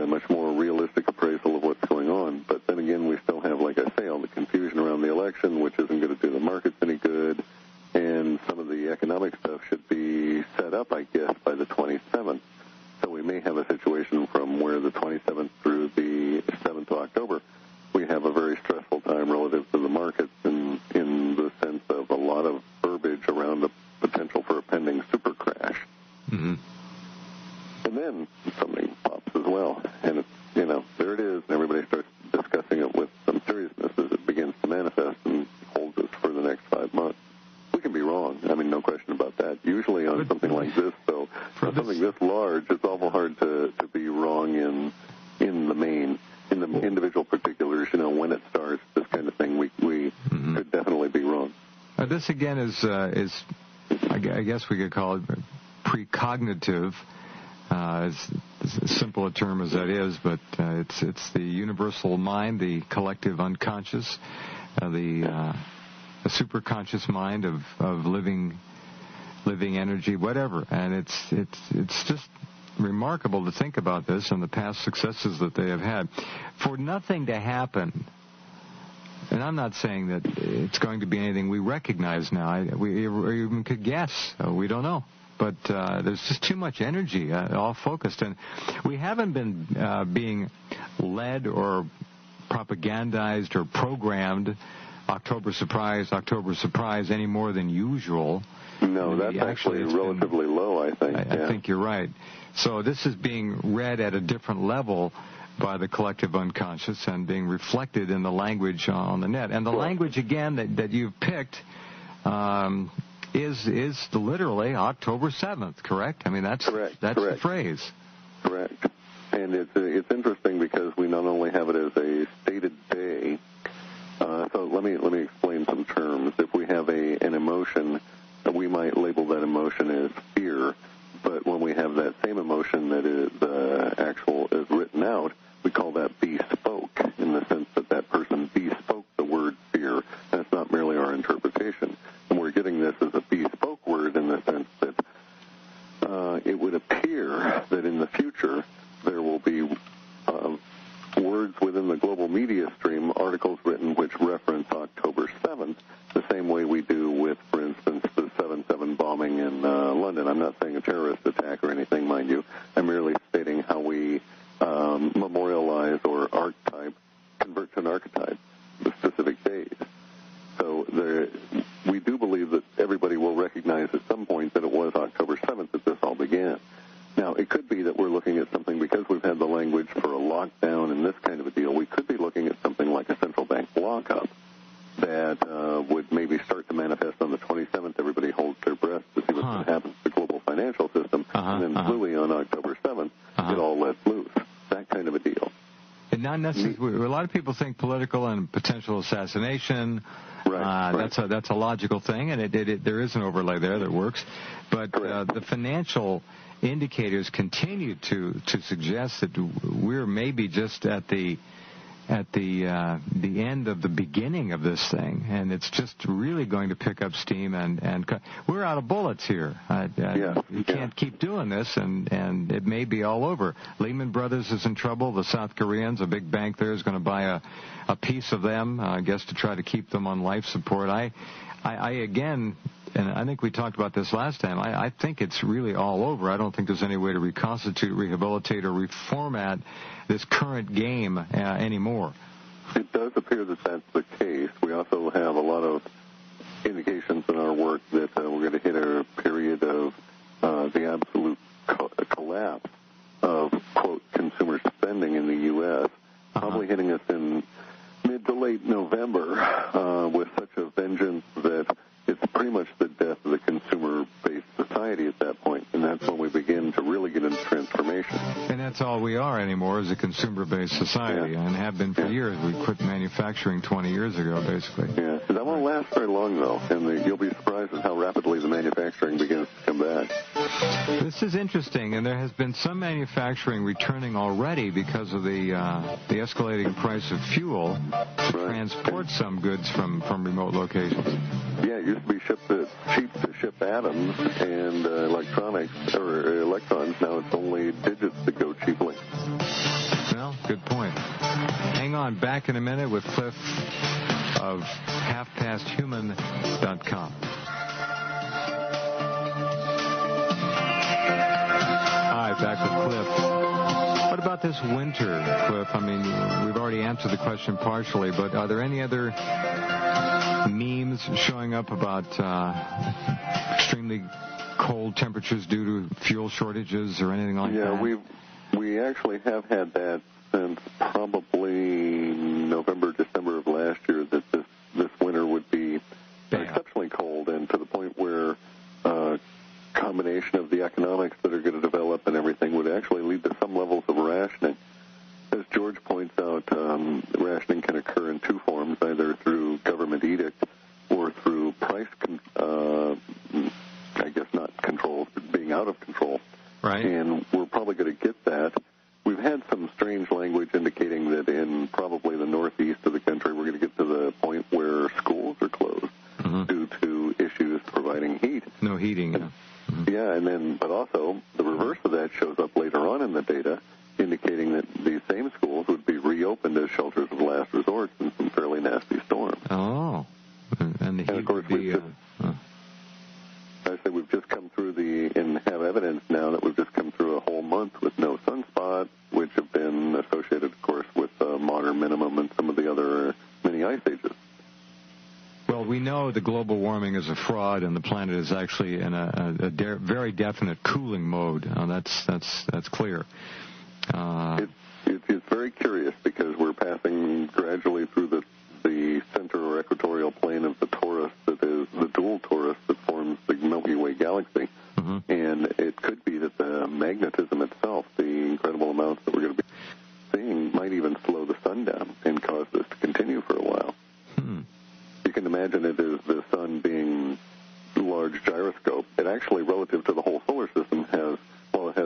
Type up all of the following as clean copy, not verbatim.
a much more realistic appraisal of what's going on. But then again, we still have, like I say, all the confusion around the election, which isn't going to do the markets any good. And some of the economic stuff should be set up, I guess, by the 27th. So we may have a situation from where the 27th through the 7th of October, we have a very stressful time relative to the markets in the sense of a lot of verbiage around the potential for a pending super crash. Mm-hmm. And then something pops as well. And, there it is, and everybody starts discussing it with some seriousness as it begins to manifest and holds us for the next 5 months. We can be wrong. I mean, no question about that. Usually on something like this, though, on something this large, it's awful hard to be wrong in the main. In the individual particulars, when it starts, this kind of thing, we could definitely be wrong. This, again, is I guess we could call it precognitive, as simple a term as that is, but it's the universal mind, the collective unconscious, the superconscious mind of living energy, whatever. And it's just remarkable to think about this and the past successes that they have had. For nothing to happen, and I'm not saying that it's going to be anything we recognize now. We even could guess. We don't know. But there's just too much energy all focused. And we haven't been being led or propagandized or programmed October surprise, any more than usual. No, that's actually relatively low, I think. I think you're right. So this is being read at a different level by the collective unconscious and being reflected in the language on the net. And the language, again, that you've picked is literally October 7th, correct? I mean, that's correct. The phrase. Correct. And it's interesting because we not only have it as a stated day. So let me explain some terms. If we have an emotion, we might label that emotion as fear. But when we have that same emotion that is is written out, we call that bespoke, in the sense that that person bespoke the word fear. And it's not merely our interpretation. And we're getting this as a bespoke word in the sense that it would appear that in the future there will be words within the global media stream, articles written which reference October 7th, the same way we do with, for instance, the 7/7 bombing in London. I'm not saying a terrorist attack or anything, mind you. I'm merely stating how we memorialize or convert to an archetype the specific days. So we do believe that everybody will recognize at some point that it was October 7th that this all began. Now, it could be that we're looking at something, because we've had the language for a lockdown and this kind of a deal, we could be looking at something like a central bank lockup that would maybe start to manifest on the 27th. Everybody holds their breath to see what's going to happen to the global financial system, and then slowly on October 7th, it all lets loose. That kind of a deal. And not necessarily. A lot of people think political and potential assassination. Right. That's a logical thing, and there is an overlay there that works. But the financial indicators continue to suggest that we're maybe just at the end of the beginning of this thing, and it's just really going to pick up steam, and we're out of bullets here. You can't keep doing this, and it may be all over. Lehman Brothers is in trouble. The South Koreans, a big bank there, is going to buy a piece of them, I guess, to try to keep them on life support. I again, and I think we talked about this last time, I think it's really all over. I don't think there's any way to reconstitute, rehabilitate, or reformat this current game anymore. It does appear that that's the case. We also have a lot of indications in our work that we're going to hit a period of the absolute collapse of, quote, consumer spending in the U.S., probably hitting us in mid to late November with such a vengeance that it's pretty much the death of the consumer-based society at that point, and that's when we begin to really get into transformation. And that's all we are anymore, is a consumer-based society, and have been for years. We quit manufacturing 20 years ago, basically. Yeah, that won't last very long, though, and you'll be surprised at how rapidly the manufacturing begins to come back. This is interesting, and there has been some manufacturing returning already because of the escalating price of fuel to transport some goods from remote locations. Yeah, it used to be cheap to ship atoms and electronics or electrons. Now it's only digits that go cheaply. on. Back in a minute with Clif of halfpasthuman.com. Hi, back with Clif. What about this winter, Clif? I mean, we've already answered the question partially, but are there any other memes showing up about extremely cold temperatures due to fuel shortages or anything like that? Yeah, we actually have had that since probably November, December of last year, that this winter would be exceptionally cold, and to the point where combination of the economics that are going to develop and everything would actually lead to some levels of rationing. As George points out, rationing can occur in two forms, either through government edict or through price, I guess not control, but being out of control. Right. And we're probably going to get that. We've had some strange language indicating that in probably the northeast of the country, we're going to get to the point where schools are closed due to issues providing heat. No heating, yeah. Yeah, and then, but also the reverse of that shows up later on in the data, indicating that these same schools would be reopened as shelters of last resort in some fairly nasty storms. Oh, and the heat of course, would be... I say we've just come through and have evidence now that we've just come through a whole month with no sunspot, which have been associated, of course, with modern minimum and some of the other many ice ages. Well, we know the global warming is a fraud, and the planet is actually in a very definite cooling mode. That's clear. It's very curious because we're passing gradually through the center or equatorial plane of the torus that is the dual torus that forms the Milky Way galaxy. And it could be that the magnetism itself, the incredible amounts that we're going to be seeing, might even slow the sun down and cause this to continue for a while. You can imagine it as the sun being a large gyroscope. It actually, relative to the whole solar system, it has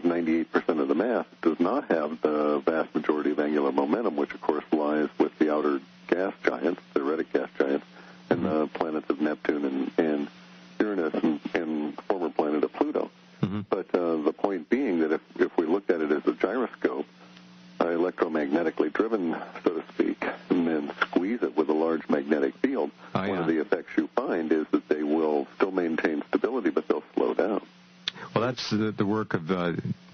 98% of the mass, it does not have the vast majority of angular momentum, which, of course, lies with the outer gas giants, theoretic gas giants, and the planets of Neptune and Uranus and former planet of Pluto. But the point being that if we looked at it as a gyroscope, electromagnetically driven, so to speak, and then squeeze it with a large magnetic field, one of the effects you find is that they will still maintain stability, but they'll slow down. Well, that's the work of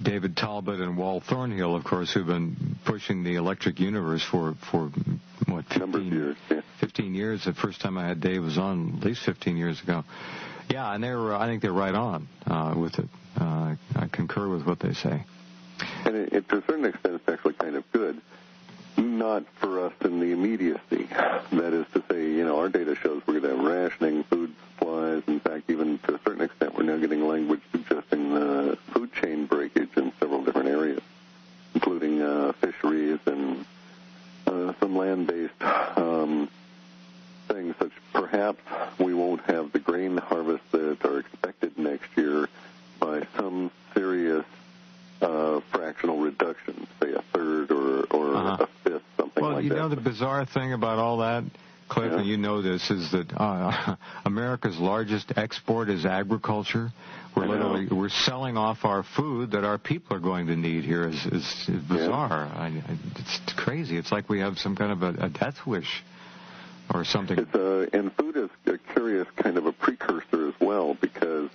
David Talbot and Wal Thornhill, of course, who've been pushing the electric universe for what, 15 years. Yeah. 15 years. The first time I had Dave was on at least 15 years ago. Yeah, and I think they're right on with it. I concur with what they say. And to a certain extent, it's actually kind of good. Not for us in the immediacy. That is to say, our data shows we're going to have rationing, food supplies. In fact, even to a certain extent, we're now getting language suggesting the food chain breakage in several different areas, including fisheries and some land-based things, such perhaps we won't have the grain harvests that are expected next year by some serious fractional reduction, say a third or a fifth, something like that. Well, the bizarre thing about all that, Clif, and you know this, is that America's largest export is agriculture. We're selling off our food that our people are going to need here. Is bizarre. It's crazy. It's like we have some kind of a death wish or something. And food is a curious kind of a precursor as well, because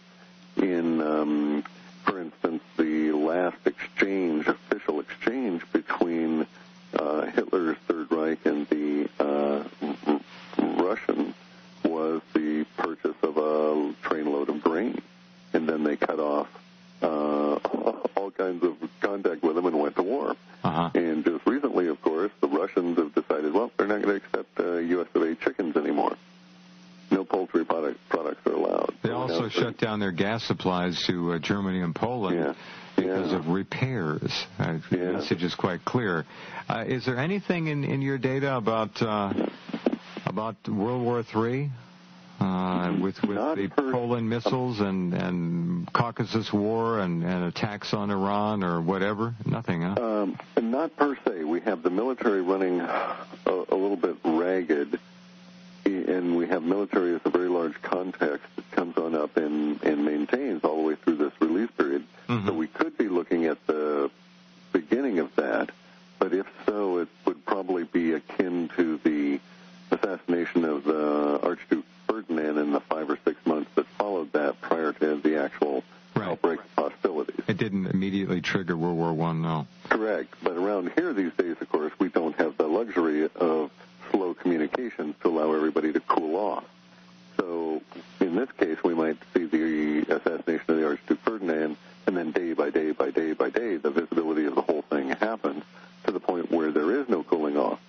in for instance, the last official exchange between Hitler's Third Reich and the Russians was the purchase of a trainload of grain. And then they cut off all kinds of contact with them and went to war. And just recently, of course, the Russians have decided, well, they're not going to accept U.S. of A. chickens anymore. No poultry products are allowed. They also shut down their gas supplies to Germany and Poland because of repairs. The message is quite clear. Is there anything in your data about World War III with the Poland missiles and Caucasus War and attacks on Iran or whatever? Nothing, huh? Not per se. We have the military running a little bit ragged. And we have military as a very large context that comes on up and maintains all the way through this release period. So we could be looking at the beginning of that. But if so, it would probably be akin to the assassination of Archduke Ferdinand in the 5 or 6 months that followed that prior to the actual outbreak of hostilities. It didn't immediately trigger World War I, no. Correct. But around here these days, of course, we don't have the luxury of slow communications to allow everybody to cool off. So in this case, we might see the assassination of the Archduke Ferdinand, and then day by day by day by day, the visibility of the whole thing happens to the point where there is no cooling off.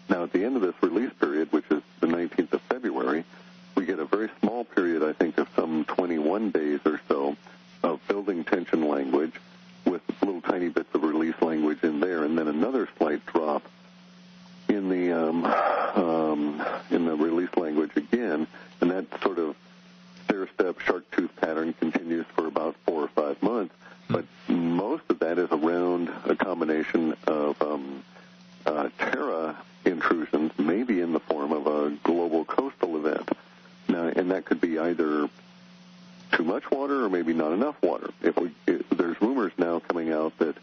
Now, at the end of this release period, which is the 19th of February, we get a very small period, I think, of some 21 days or so of building tension language with little tiny bits of release language in there, and then another slight drop in the release language again, and that sort of stair-step shark tooth pattern continues for about 4 or 5 months, but most of that is around a combination of terra intrusions, maybe in the form of a global coastal event. Now, and that could be either too much water or maybe not enough water. There's rumors now coming out that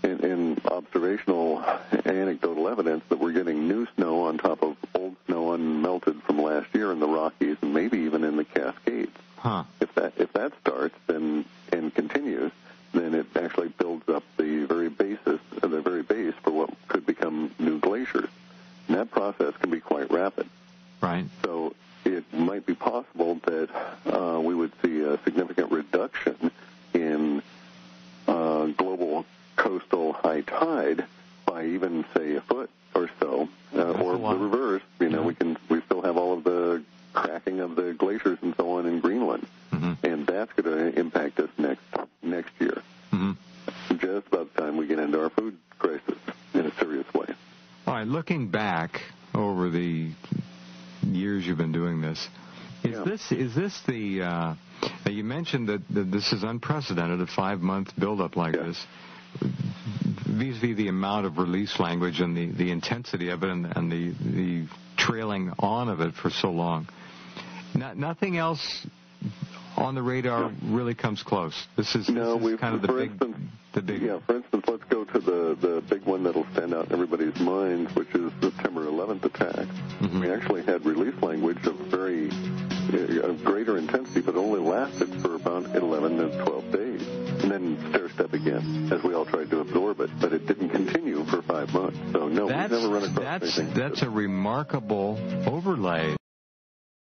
in observational anecdotal evidence that we're getting new snow on top of old snow unmelted from last year in the Rockies and maybe even in the Cascades. Huh. If that starts and continues, then it actually builds up the very base for what could become new glaciers. And that process can be quite rapid. Right. So it might be possible that we would see a significant reduction in global coastal high tide by even, say, a foot or so, or the reverse. We still have all of the cracking of the glaciers and so on in Greenland, and that's going to impact us next year. Just about the time we get into our food crisis in a serious way. All right, looking back over the years you've been doing this, is this the you mentioned that this is unprecedented, a 5-month buildup like this, vis-a-vis the amount of release language and the intensity of it and the trailing on of it for so long. Nothing else on the radar really comes close. This is kind of the big. Yeah, for instance, let's go to the big one that'll stand out in everybody's minds, which is September 11th attack. We actually had release language of greater intensity, but only lasted for about 11 to 12 days, and then stair-step again, as we all tried to absorb it, but it didn't continue for 5 months. So no, we've never run across anything. That's a remarkable overlay.